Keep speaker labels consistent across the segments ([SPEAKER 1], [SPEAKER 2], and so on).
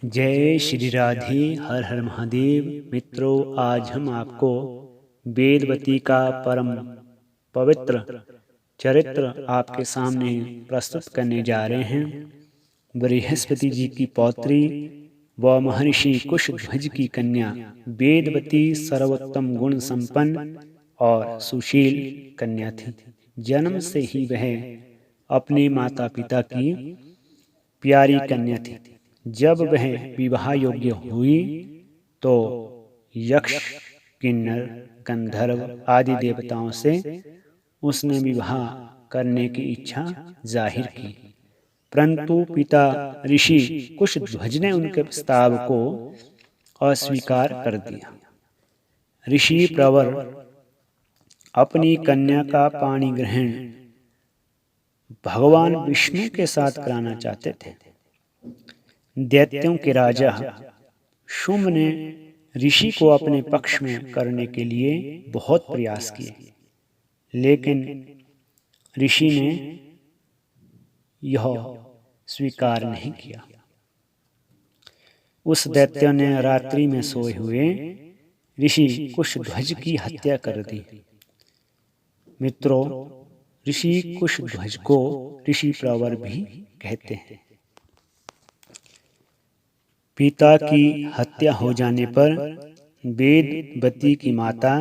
[SPEAKER 1] जय श्री राधे। हर हर महादेव। मित्रों, आज हम आपको वेदवती का परम पवित्र चरित्र आपके सामने प्रस्तुत करने जा रहे हैं। बृहस्पति जी की पौत्री व महर्षि कुशध्वज की कन्या वेदवती सर्वोत्तम गुण संपन्न और सुशील कन्या थी। जन्म से ही वह अपने माता पिता की प्यारी कन्या थी। जब वह विवाह योग्य हुई तो यक्ष, किन्नर, गंधर्व आदि देवताओं से उसने विवाह करने की इच्छा जाहिर की, परंतु पिता ऋषि कुशध्वज ने उनके प्रस्ताव को अस्वीकार कर दिया। ऋषि प्रवर अपनी कन्या का पाणी ग्रहण भगवान विष्णु के साथ कराना चाहते थे। दैत्यों के राजा शुंभ ने ऋषि को अपने पक्ष में करने के लिए बहुत प्रयास किए, लेकिन ऋषि ने यह स्वीकार नहीं किया। उस दैत्य ने रात्रि में सोए हुए ऋषि कुशध्वज की हत्या कर दी। मित्रों, ऋषि कुशध्वज को ऋषि प्रवर भी कहते हैं। पिता की हत्या हो जाने पर वेदवती की माता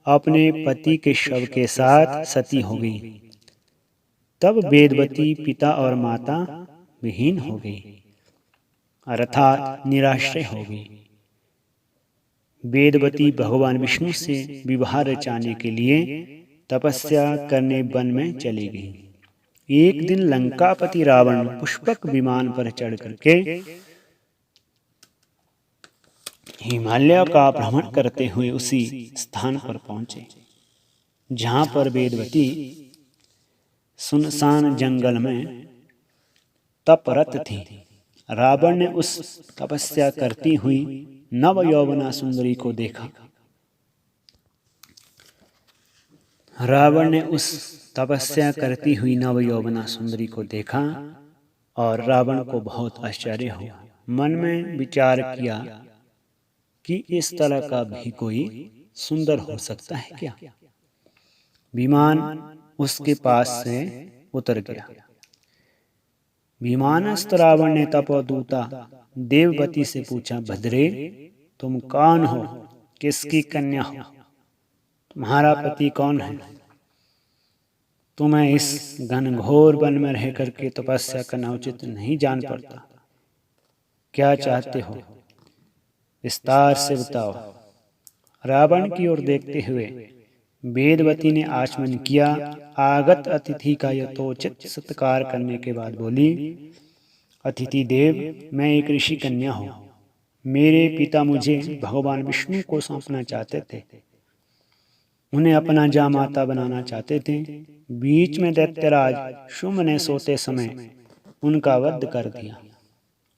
[SPEAKER 1] अपने पति के शव के साथ सती हो गई। तब वेदवती पिता और माता विहीन हो गई, अर्थात निराश्रय हो गई। वेदवती भगवान विष्णु से विवाह रचाने के लिए तपस्या करने वन में चली गई। एक दिन लंकापति रावण पुष्पक विमान पर चढ़ करके हिमालय का भ्रमण करते हुए उसी स्थान पर पहुंचे जहां पर वेदवती सुनसान जंगल में तपरत थी। रावण ने उस तपस्या करती हुई नव यौवना सुंदरी को देखा। रावण ने उस तपस्या करती हुई नव यौवना सुंदरी को देखा और रावण को बहुत आश्चर्य हुआ। मन में विचार किया कि इस तरह का भी कोई सुंदर हो सकता है क्या। विमान उसके पास से उतर गया। विमानस्थ रावण ने तपोदूता देववती से पूछा, भद्रे, तुम कौन हो? किसकी कन्या हो? तुम्हारा पति कौन है? तुम्हें इस घनघोर वन में रह करके तपस्या करना उचित नहीं जान पड़ता। क्या चाहते हो? विस्तार से बताओ। रावण की ओर देखते हुए वेदवती ने आचमन किया। आगत अतिथि का यथोचित सत्कार करने के बाद बोली, अतिथि देव, मैं एक ऋषि कन्या हूँ। मेरे पिता मुझे भगवान विष्णु को सौंपना चाहते थे। उन्हें अपना जामाता बनाना चाहते थे। बीच में दैत्यराज शुंभ ने सोते समय उनका वध कर दिया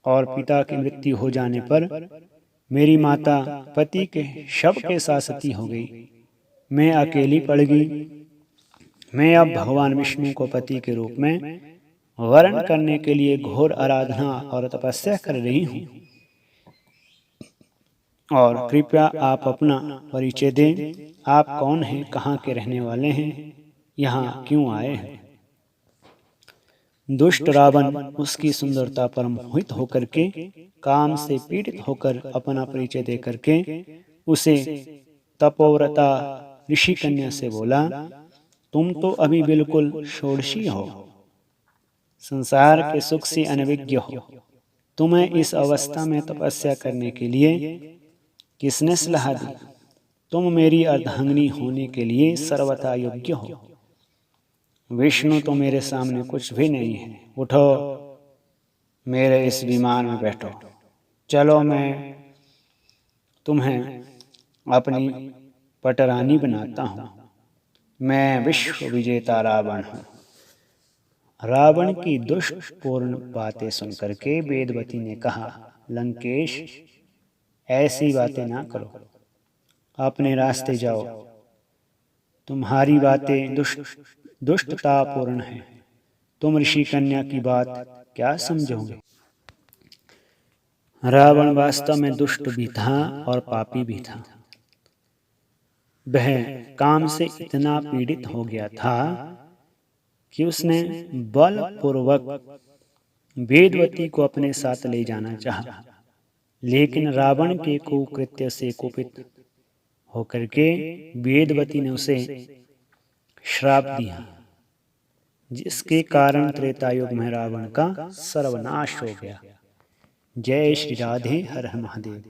[SPEAKER 1] और पिता की मृत्यु हो जाने पर मेरी माता पति के शव के साथ सती हो गई। मैं अकेली पड़ गई। मैं अब भगवान विष्णु को पति के रूप में वर्ण करने के लिए घोर आराधना और तपस्या कर रही हूँ, और कृपया आप अपना परिचय दें। आप कौन हैं? कहाँ के रहने वाले हैं? यहाँ क्यों आए हैं? दुष्ट रावण उसकी सुंदरता पर मोहित होकर के काम से पीड़ित होकर अपना परिचय दे करके उसे तपोव्रता ऋषि कन्या से बोला, तुम तो अभी बिल्कुल षोडशी हो, संसार के सुख से अनभिज्ञ हो। तुम्हें इस अवस्था में तपस्या करने के लिए किसने सलाह दी? तुम मेरी अर्धांगिनी होने के लिए सर्वथा योग्य हो। विष्णु तो मेरे सामने कुछ भी नहीं है। उठो, मेरे इस विमान में बैठो। चलो, मैं तुम्हें अपनी पटरानी बनाता हूँ। मैं विश्व विजेता रावण हूँ। रावण की दुष्टपूर्ण बातें सुनकर के वेदवती ने कहा, लंकेश, ऐसी बातें ना करो, अपने रास्ते जाओ। तुम्हारी बातें दुष्टतापूर्ण है। तुम ऋषि कन्या की बात क्या समझोगे? रावण वास्तव में दुष्ट भी था और पापी भी था। वह काम से इतना पीड़ित हो गया था कि उसने बलपूर्वक वेदवती को अपने साथ ले जाना चाहा, लेकिन रावण के कुकृत्य से कुपित होकर के वेदवती ने उसे श्राप दिया, जिसके कारण त्रेतायुग में रावण का सर्वनाश हो गया। जय श्री राधे, हर हर महादेव।